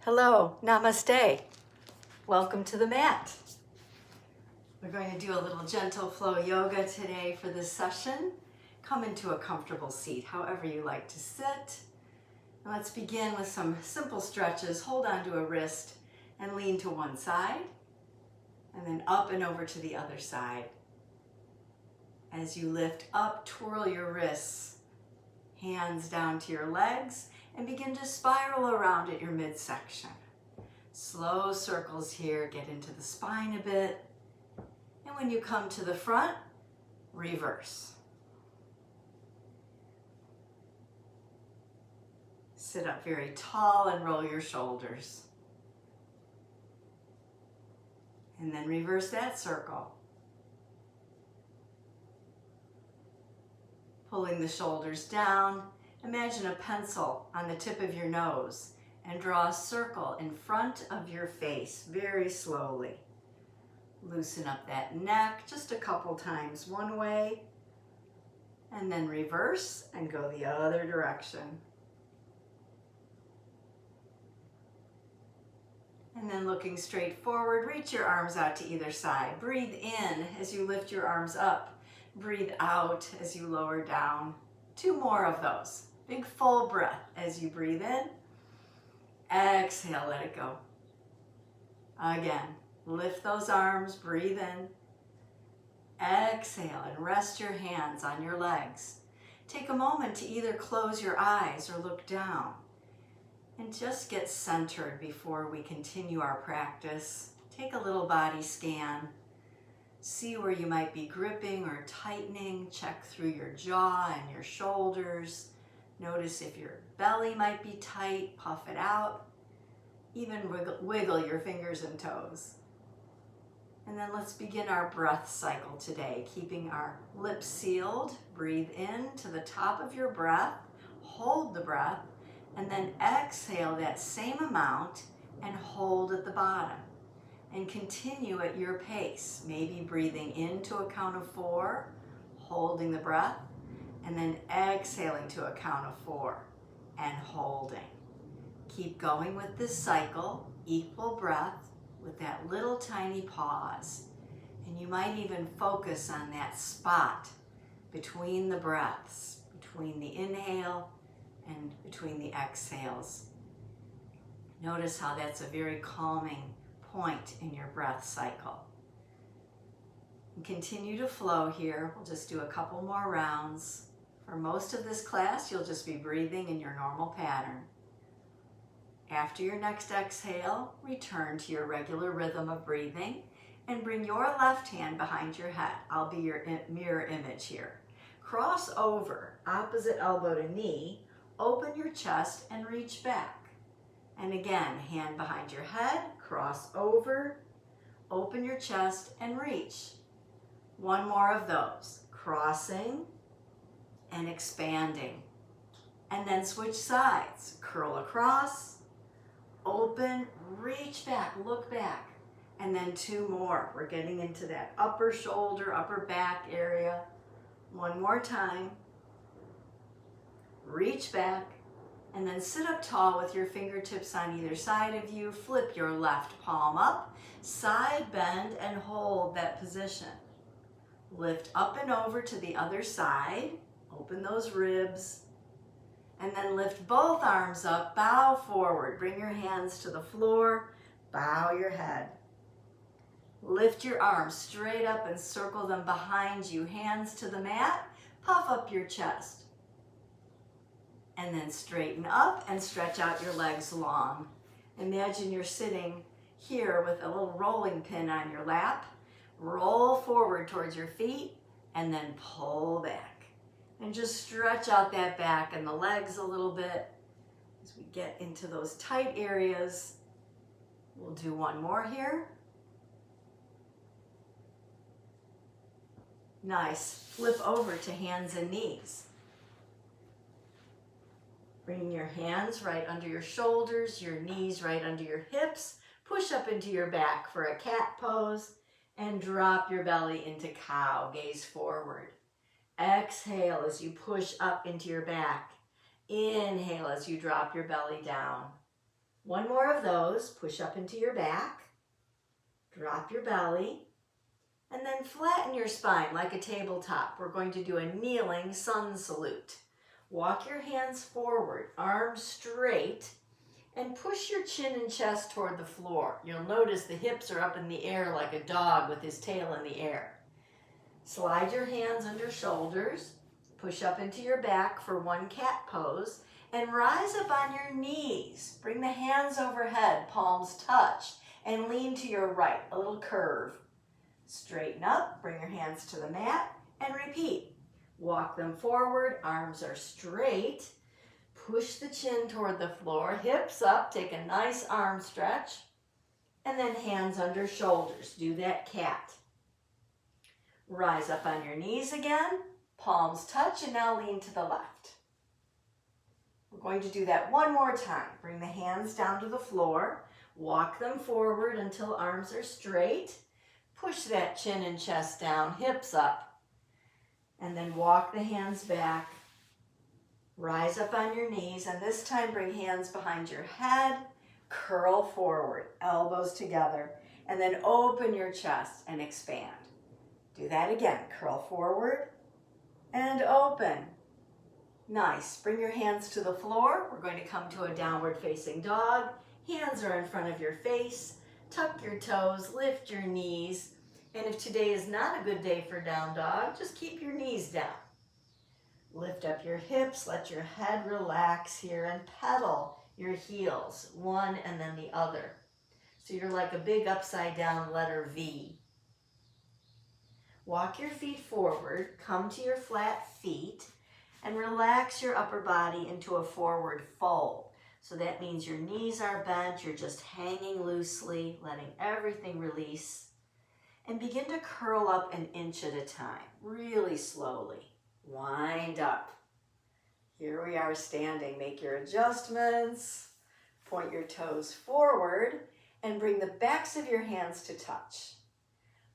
Hello, namaste. Welcome to the mat. We're going to do a little gentle flow yoga today for this session. Come into a comfortable seat, however you like to sit. And let's begin with some simple stretches. Hold on to a wrist and lean to one side, and then up and over to the other side. As you lift up, twirl your wrists, hands down to your legs, and begin to spiral around at your midsection. Slow circles here, get into the spine a bit. And when you come to the front, reverse. Sit up very tall and roll your shoulders. And then reverse that circle. Pulling the shoulders down, imagine a pencil on the tip of your nose and draw a circle in front of your face very slowly. Loosen up that neck just a couple times one way, and then reverse and go the other direction. And then looking straight forward, reach your arms out to either side. Breathe in as you lift your arms up. Breathe out as you lower down. 2 more of those. Big full breath as you breathe in. Exhale, let it go. Again, lift those arms, breathe in. Exhale and rest your hands on your legs. Take a moment to either close your eyes or look down. And just get centered before we continue our practice. Take a little body scan. See where you might be gripping or tightening. Check through your jaw and your shoulders. Notice if your belly might be tight, puff it out. Even wiggle your fingers and toes. And then let's begin our breath cycle today, keeping our lips sealed. Breathe in to the top of your breath, hold the breath, and then exhale that same amount and hold at the bottom. And continue at your pace, maybe breathing in to a count of 4, holding the breath, and then exhaling to a count of 4 and holding. Keep going with this cycle, equal breath with that little tiny pause. And you might even focus on that spot between the breaths, between the inhale and between the exhales. Notice how that's a very calming point in your breath cycle. And continue to flow here. We'll just do a couple more rounds. For most of this class, you'll just be breathing in your normal pattern. After your next exhale, return to your regular rhythm of breathing and bring your left hand behind your head. I'll be your mirror image here. Cross over, opposite elbow to knee, open your chest and reach back. And again, hand behind your head, cross over, open your chest and reach. 1 more of those, crossing and expanding. And then switch sides, curl across, open, reach back, look back. And then 2 more. We're getting into that upper shoulder, upper back area. 1 more time. Reach back. And then sit up tall with your fingertips on either side of you. Flip your left palm up, side bend, and hold that position. Lift up and over to the other side. Open those ribs. And then lift both arms up, bow forward. Bring your hands to the floor, bow your head. Lift your arms straight up and circle them behind you. Hands to the mat, puff up your chest. And then straighten up and stretch out your legs long. Imagine you're sitting here with a little rolling pin on your lap. Roll forward towards your feet and then pull back. And just stretch out that back and the legs a little bit as we get into those tight areas. We'll do 1 more here. Nice. Flip over to hands and knees. Bring your hands right under your shoulders, your knees right under your hips. Push up into your back for a cat pose and drop your belly into cow, gaze forward. Exhale as you push up into your back. Inhale as you drop your belly down. One more of those. Push up into your back. Drop your belly. And then flatten your spine like a tabletop. We're going to do a kneeling sun salute. Walk your hands forward, arms straight, and push your chin and chest toward the floor. You'll notice the hips are up in the air like a dog with his tail in the air. Slide your hands under shoulders, push up into your back for one cat pose, and rise up on your knees. Bring the hands overhead, palms touch, and lean to your right, a little curve. Straighten up, bring your hands to the mat, and repeat. Walk them forward, arms are straight. Push the chin toward the floor, hips up, take a nice arm stretch, and then hands under shoulders. Do that cat. Rise up on your knees again, palms touch, and now lean to the left. We're going to do that one more time. Bring the hands down to the floor, walk them forward until arms are straight. Push that chin and chest down, hips up, and then walk the hands back. Rise up on your knees, and this time bring hands behind your head, curl forward, elbows together, and then open your chest and expand. Do that again. Curl forward and open. Nice. Bring your hands to the floor. We're going to come to a downward facing dog. Hands are in front of your face. Tuck your toes, lift your knees. And if today is not a good day for down dog, just keep your knees down. Lift up your hips, let your head relax here, and pedal your heels, one and then the other. So you're like a big upside down letter V. Walk your feet forward, come to your flat feet, and relax your upper body into a forward fold. So that means your knees are bent, you're just hanging loosely, letting everything release. And begin to curl up an inch at a time, really slowly. Wind up. Here we are standing. Make your adjustments. Point your toes forward and bring the backs of your hands to touch.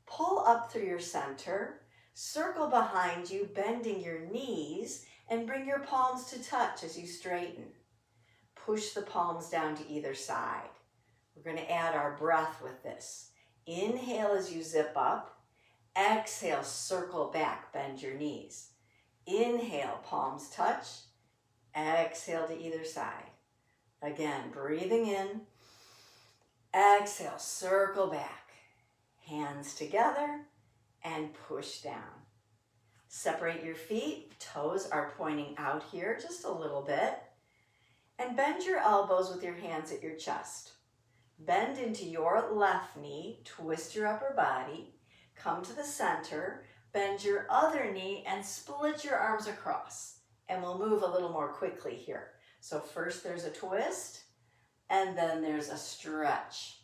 Pull up through your center, circle behind you, bending your knees, and bring your palms to touch as you straighten. Push the palms down to either side. We're going to add our breath with this. Inhale as you zip up. Exhale, circle back, bend your knees. Inhale, palms touch. Exhale to either side. Again, breathing in. Exhale, circle back. Hands together and push down. Separate your feet. Toes are pointing out here just a little bit. And bend your elbows with your hands at your chest. Bend into your left knee, twist your upper body, come to the center, bend your other knee, and split your arms across. And we'll move a little more quickly here. So first there's a twist, and then there's a stretch.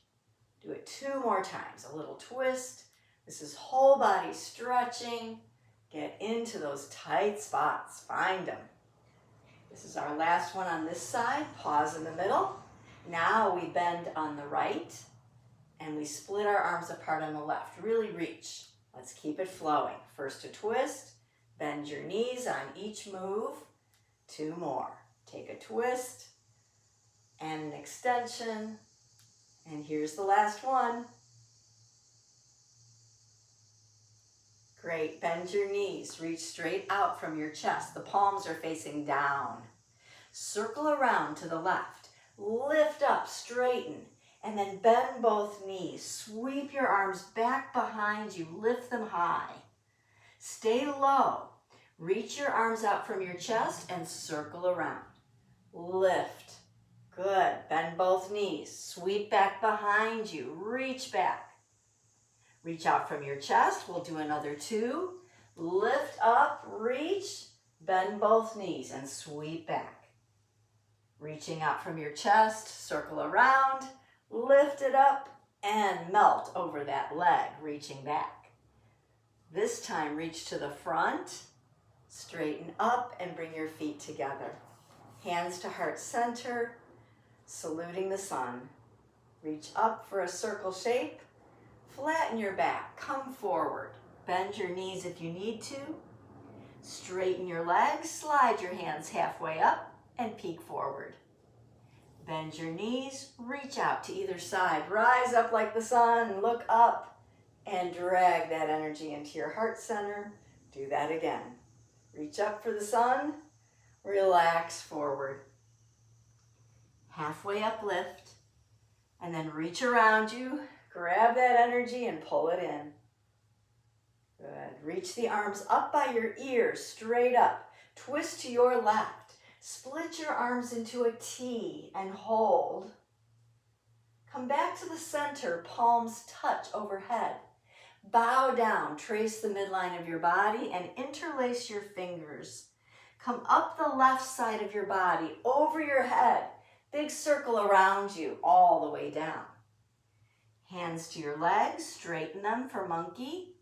Do it 2 more times. A little twist. This is whole body stretching. Get into those tight spots. Find them. This is our last one on this side. Pause in the middle. Now we bend on the right, and we split our arms apart on the left. Really reach. Let's keep it flowing. First a twist. Bend your knees on each move. 2 more. Take a twist and an extension. And here's the last one. Great. Bend your knees. Reach straight out from your chest. The palms are facing down. Circle around to the left. Lift up, straighten, and then bend both knees. Sweep your arms back behind you. Lift them high. Stay low. Reach your arms out from your chest and circle around. Lift. Good. Bend both knees. Sweep back behind you. Reach back. Reach out from your chest. We'll do another 2. Lift up, reach, bend both knees, and sweep back. Reaching out from your chest, circle around, lift it up, and melt over that leg, reaching back. This time, reach to the front, straighten up, and bring your feet together. Hands to heart center, saluting the sun. Reach up for a circle shape. Flatten your back, come forward. Bend your knees if you need to. Straighten your legs, slide your hands halfway up, and peek forward. Bend your knees, reach out to either side. Rise up like the sun, look up, and drag that energy into your heart center. Do that again. Reach up for the sun, relax forward. Halfway uplift, and then reach around you, grab that energy and pull it in. Good. Reach the arms up by your ears, straight up. Twist to your left. Split your arms into a T and hold. Come back to the center, palms touch overhead. Bow down, trace the midline of your body and interlace your fingers. Come up the left side of your body, over your head. Big circle around you, all the way down. Hands to your legs, straighten them for monkey.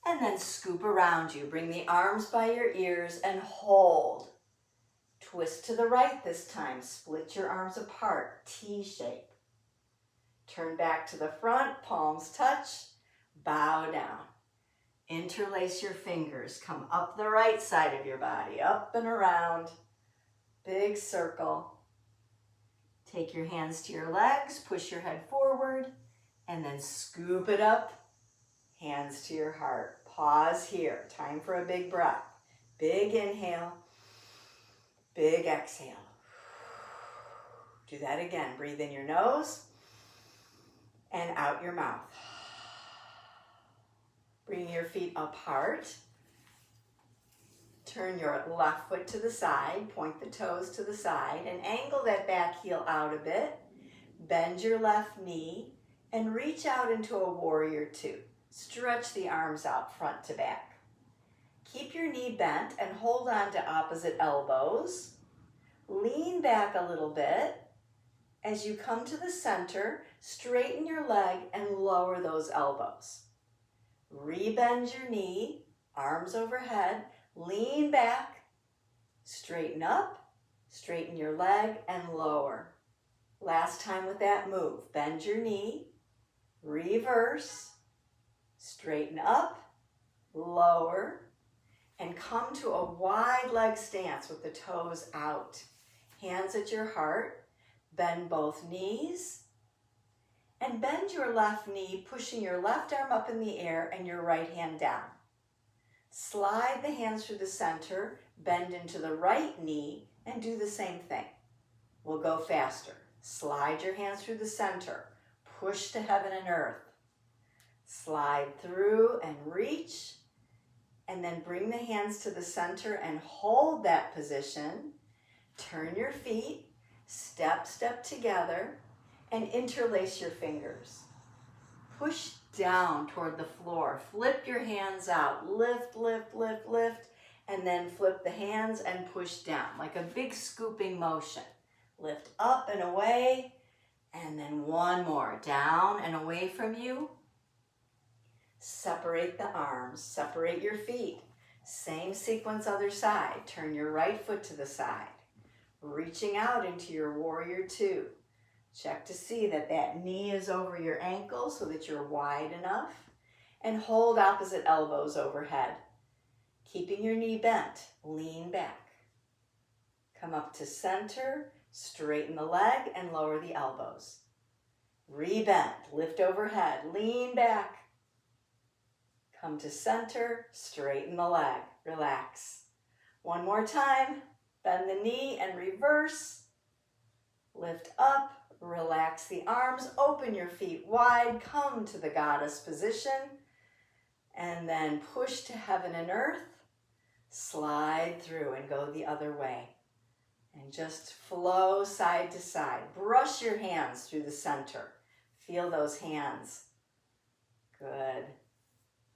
And then scoop around you. Bring the arms by your ears and hold. Twist to the right this time. Split your arms apart, T shape. Turn back to the front, palms touch, bow down. Interlace your fingers. Come up the right side of your body, up and around. Big circle. Take your hands to your legs, push your head forward, and then scoop it up. Hands to your heart. Pause here. Time for a big breath. Big inhale. Big exhale. Do that again. Breathe in your nose and out your mouth. Bring your feet apart. Turn your left foot to the side. Point the toes to the side and angle that back heel out a bit. Bend your left knee and reach out into a warrior two. Stretch the arms out front to back. Keep your knee bent and hold on to opposite elbows. Lean back a little bit. As you come to the center, straighten your leg and lower those elbows. Rebend your knee, arms overhead, lean back, straighten up, straighten your leg and lower. Last time with that move, bend your knee, reverse, straighten up, lower, and come to a wide leg stance with the toes out. Hands at your heart, bend both knees, and bend your left knee, pushing your left arm up in the air and your right hand down. Slide the hands through the center, bend into the right knee, and do the same thing. We'll go faster. Slide your hands through the center, push to heaven and earth. Slide through and reach, and then bring the hands to the center and hold that position. Turn your feet, step together, and interlace your fingers. Push down toward the floor. Flip your hands out. Lift, lift, lift, lift, and then flip the hands and push down like a big scooping motion. Lift up and away, and then one more. Down and away from you. Separate the arms, separate your feet. Same sequence other side. Turn your right foot to the side. Reaching out into your warrior two. Check to see that that knee is over your ankle so that you're wide enough. And hold opposite elbows overhead. Keeping your knee bent, lean back. Come up to center, straighten the leg and lower the elbows. Rebend, lift overhead, lean back. Come to center, straighten the leg, relax. One more time, bend the knee and reverse. Lift up, relax the arms, open your feet wide, come to the goddess position, and then push to heaven and earth. Slide through and go the other way. And just flow side to side. Brush your hands through the center. Feel those hands. Good.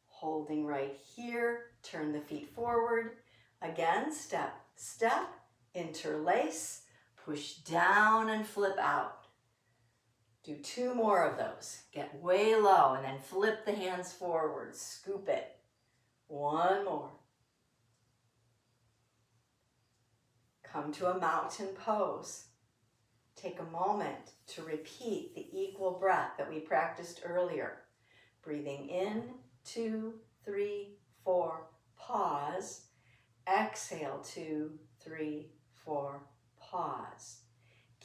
Holding right here, turn the feet forward. Again, step, step, interlace, push down and flip out. Do two more of those. Get way low and then flip the hands forward, scoop it. One more. Come to a mountain pose. Take a moment to repeat the equal breath that we practiced earlier. Breathing in, 2, 3, 4, pause. Exhale, 2, 3, 4, pause.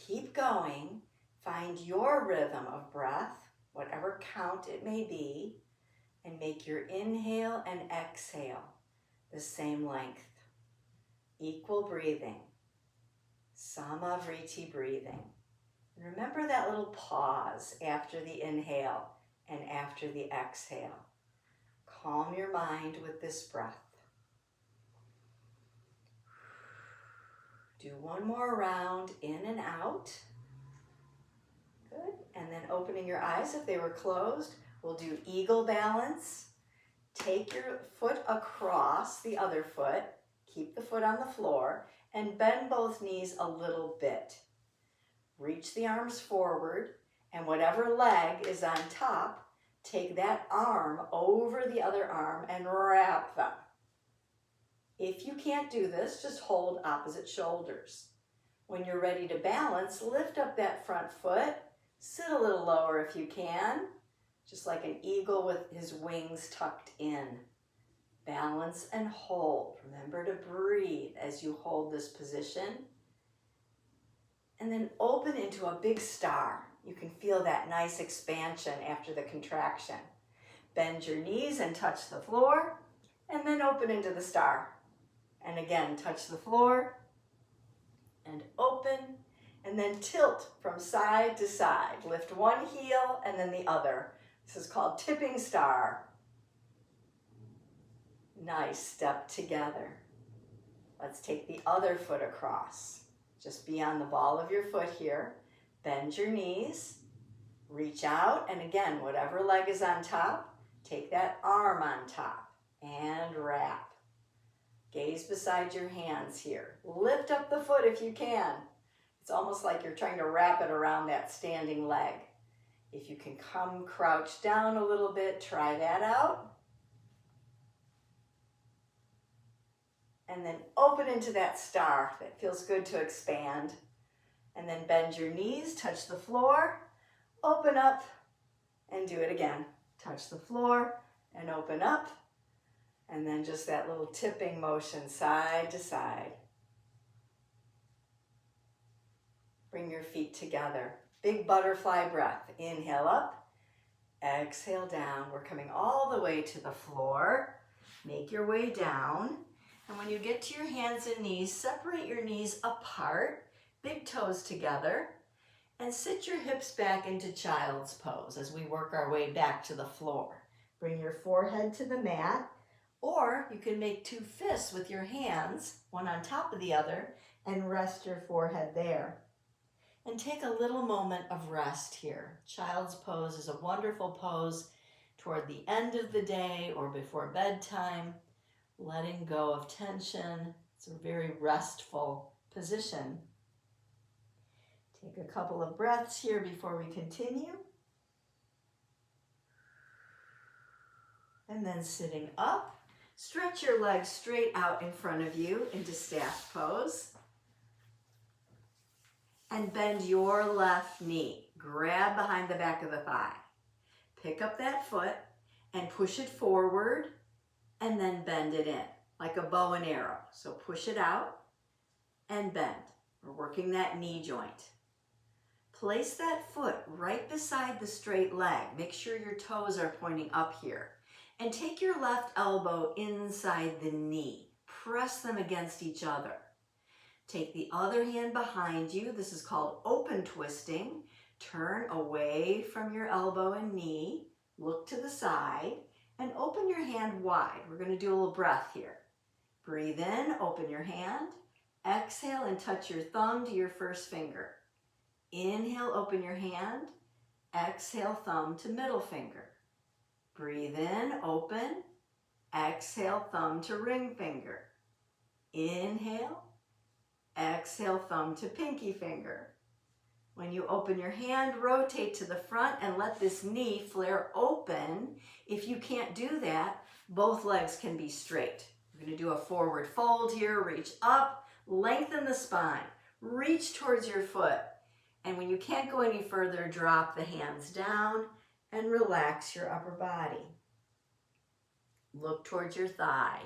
keep going. Find your rhythm of breath, whatever count it may be, and make your inhale and exhale the same length. Equal breathing. Samavriti breathing. And remember that little pause after the inhale and after the exhale. Calm your mind with this breath. Do one more round in and out. Good. And then opening your eyes if they were closed. We'll do eagle balance. Take your foot across the other foot. Keep the foot on the floor and bend both knees a little bit. Reach the arms forward, and whatever leg is on top, take that arm over the other arm and wrap them. If you can't do this, just hold opposite shoulders. When you're ready to balance, lift up that front foot. Sit a little lower if you can, just like an eagle with his wings tucked in. Balance and hold. Remember to breathe as you hold this position. And then open into a big star. You can feel that nice expansion after the contraction. Bend your knees and touch the floor, and then open into the star. And again, touch the floor, and open, and then tilt from side to side. Lift one heel and then the other. This is called tipping star. Nice, step together. Let's take the other foot across. Just be on the ball of your foot here. Bend your knees, reach out, and again, whatever leg is on top, take that arm on top and wrap. Gaze beside your hands here. Lift up the foot if you can. It's almost like you're trying to wrap it around that standing leg. If you can come crouch down a little bit, try that out. And then open into that star. That feels good to expand. And then bend your knees, touch the floor, open up, and do it again. Touch the floor and open up. And then just that little tipping motion side to side. Bring your feet together. Big butterfly breath. Inhale up, exhale down. We're coming all the way to the floor. Make your way down. And when you get to your hands and knees, separate your knees apart, big toes together, and sit your hips back into child's pose as we work our way back to the floor. Bring your forehead to the mat, or you can make two fists with your hands, one on top of the other, and rest your forehead there. And take a little moment of rest here. Child's pose is a wonderful pose toward the end of the day or before bedtime. Letting go of tension. It's a very restful position. Take a couple of breaths here before we continue. And then sitting up, stretch your legs straight out in front of you into staff pose. And bend your left knee. Grab behind the back of the thigh. Pick up that foot and push it forward. And then bend it in like a bow and arrow. So push it out and bend. We're working that knee joint. Place that foot right beside the straight leg. Make sure your toes are pointing up here. And take your left elbow inside the knee. Press them against each other. Take the other hand behind you. This is called open twisting. Turn away from your elbow and knee. Look to the side. And open your hand wide. We're going to do a little breath here. Breathe in, open your hand. Exhale and touch your thumb to your first finger. Inhale, open your hand. Exhale, thumb to middle finger. Breathe in, open. Exhale, thumb to ring finger. Inhale. Exhale, thumb to pinky finger. When you open your hand, rotate to the front and let this knee flare open. If you can't do that, both legs can be straight. We're going to do a forward fold here. Reach up, lengthen the spine, reach towards your foot. And when you can't go any further, drop the hands down and relax your upper body. Look towards your thigh.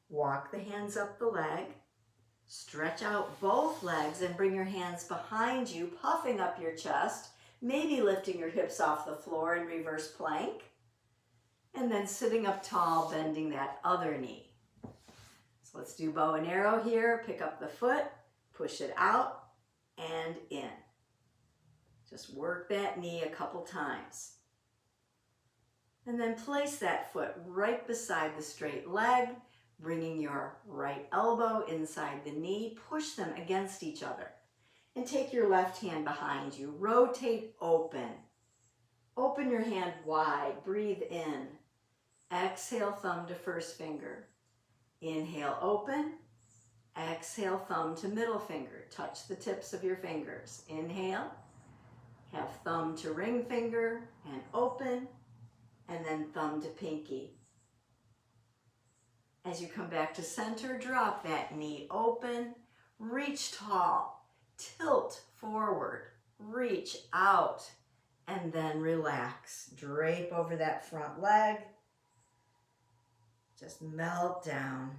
Walk the hands up the leg. Stretch out both legs and bring your hands behind you, puffing up your chest, maybe lifting your hips off the floor in reverse plank. And then sitting up tall, bending that other knee. So let's do bow and arrow here. Pick up the foot, push it out and in. Just work that knee a couple times. And then place that foot right beside the straight leg, bringing your right elbow inside the knee. Push them against each other. And take your left hand behind you. Rotate open. Open your hand wide. Breathe in. Exhale, thumb to first finger. Inhale, open. Exhale, thumb to middle finger. Touch the tips of your fingers. Inhale. Have thumb to ring finger and open. And then thumb to pinky. As you come back to center, drop that knee open. Reach tall. Tilt forward. Reach out. And then relax. Drape over that front leg. Just melt down.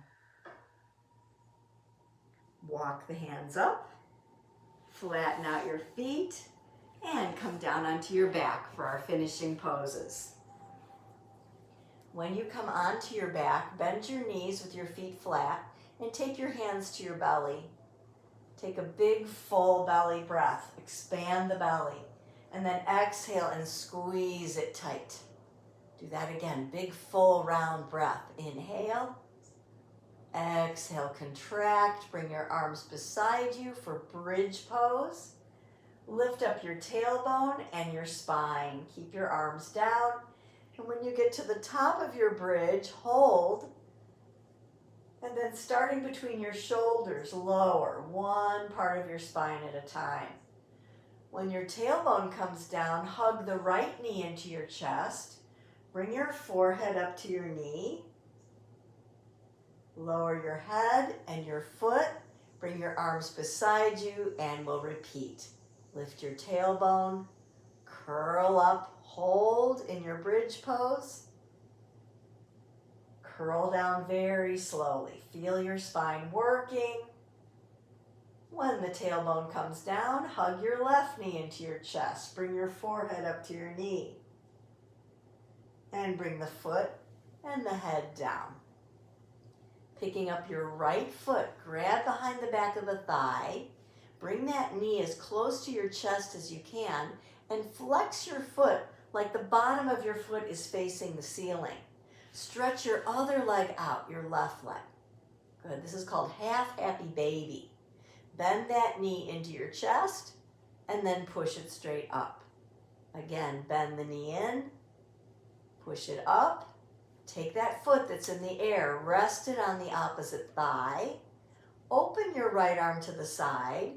Walk the hands up. Flatten out your feet. And come down onto your back for our finishing poses. When you come onto your back, bend your knees with your feet flat and take your hands to your belly. Take a big full belly breath. Expand the belly. And then exhale and squeeze it tight. Do that again. Big full round breath. Inhale. Exhale, contract. Bring your arms beside you for bridge pose. Lift up your tailbone and your spine. Keep your arms down. And when you get to the top of your bridge, hold. And then starting between your shoulders, lower one part of your spine at a time. When your tailbone comes down, hug the right knee into your chest. Bring your forehead up to your knee. Lower your head and your foot. Bring your arms beside you and we'll repeat. Lift your tailbone, curl up. Hold in your bridge pose. Curl down very slowly. Feel your spine working. When the tailbone comes down, hug your left knee into your chest. Bring your forehead up to your knee. And bring the foot and the head down. Picking up your right foot, grab behind the back of the thigh. Bring that knee as close to your chest as you can and flex your foot like the bottom of your foot is facing the ceiling. Stretch your other leg out, your left leg. Good. This is called half happy baby. Bend that knee into your chest and then push it straight up. Again, bend the knee in, push it up. Take that foot that's in the air, rest it on the opposite thigh. Open your right arm to the side.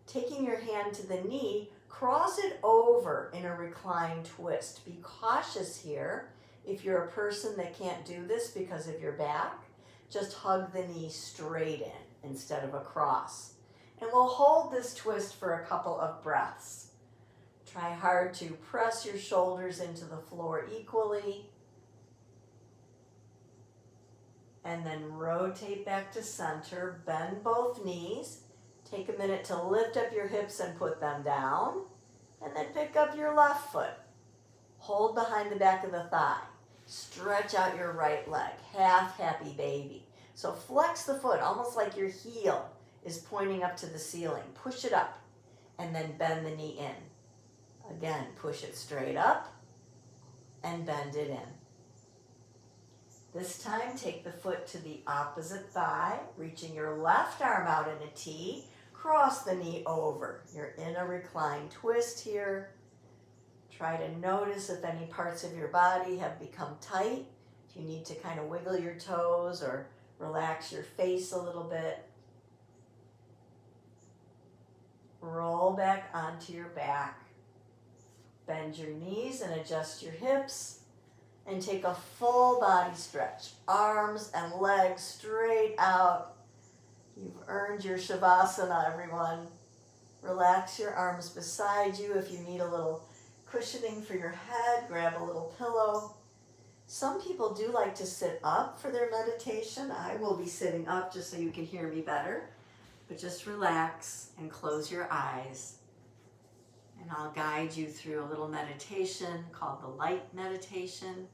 Taking your hand to the knee, cross it over in a reclined twist. Be cautious here. If you're a person that can't do this because of your back, just hug the knee straight in instead of across. And we'll hold this twist for a couple of breaths. Try hard to press your shoulders into the floor equally. And then rotate back to center. Bend both knees. Take a minute to lift up your hips and put them down. And then pick up your left foot. Hold behind the back of the thigh. Stretch out your right leg. Half happy baby. So flex the foot almost like your heel is pointing up to the ceiling. Push it up and then bend the knee in. Again, push it straight up and bend it in. This time, take the foot to the opposite thigh, reaching your left arm out in a T. Cross the knee over. You're in a reclined twist here. Try to notice if any parts of your body have become tight. If you need to kind of wiggle your toes or relax your face a little bit. Roll back onto your back. Bend your knees and adjust your hips. And take a full body stretch. Arms and legs straight out. You've earned your Shavasana, everyone. Relax your arms beside you. If you need a little cushioning for your head, grab a little pillow. Some people do like to sit up for their meditation. I will be sitting up just so you can hear me better. But just relax and close your eyes. And I'll guide you through a little meditation called the light meditation.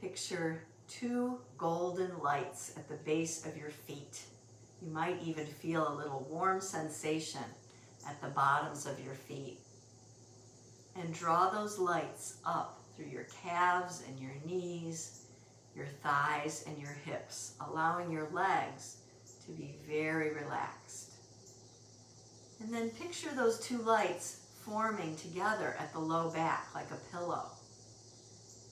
Picture 2 golden lights at the base of your feet. You might even feel a little warm sensation at the bottoms of your feet. And draw those lights up through your calves and your knees, your thighs and your hips, allowing your legs to be very relaxed. And then picture those 2 lights forming together at the low back like a pillow.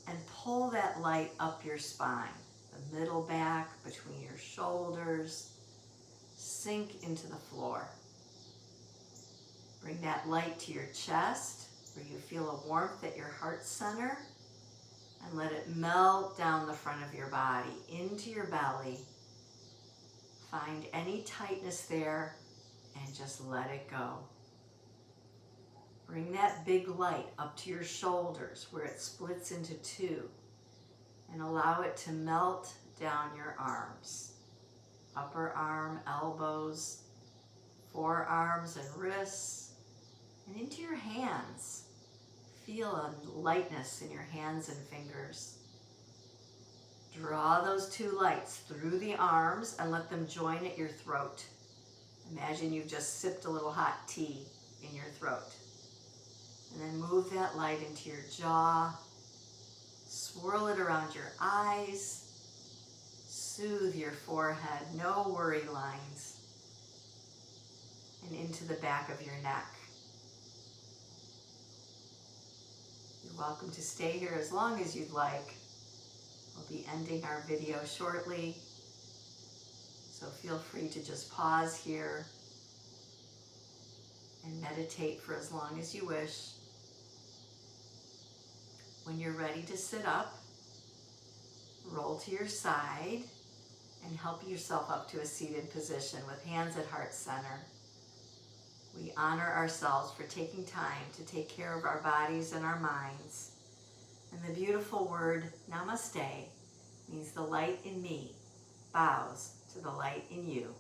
And pull that light up your spine, the middle back, between your shoulders, sink into the floor. Bring that light to your chest, where you feel a warmth at your heart center, and let it melt down the front of your body, into your belly. Find any tightness there, and just let it go. Bring that big light up to your shoulders where it splits into 2 and allow it to melt down your arms. Upper arm, elbows, forearms and wrists, and into your hands. Feel a lightness in your hands and fingers. Draw those 2 lights through the arms and let them join at your throat. Imagine you've just sipped a little hot tea in your throat. And then move that light into your jaw. Swirl it around your eyes. Soothe your forehead, no worry lines. And into the back of your neck. You're welcome to stay here as long as you'd like. We'll be ending our video shortly. So feel free to just pause here and meditate for as long as you wish. When you're ready to sit up, roll to your side and help yourself up to a seated position with hands at heart center. We honor ourselves for taking time to take care of our bodies and our minds. And the beautiful word namaste means the light in me bows to the light in you.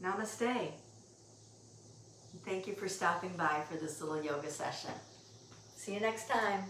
Namaste. Thank you for stopping by for this little yoga session. See you next time.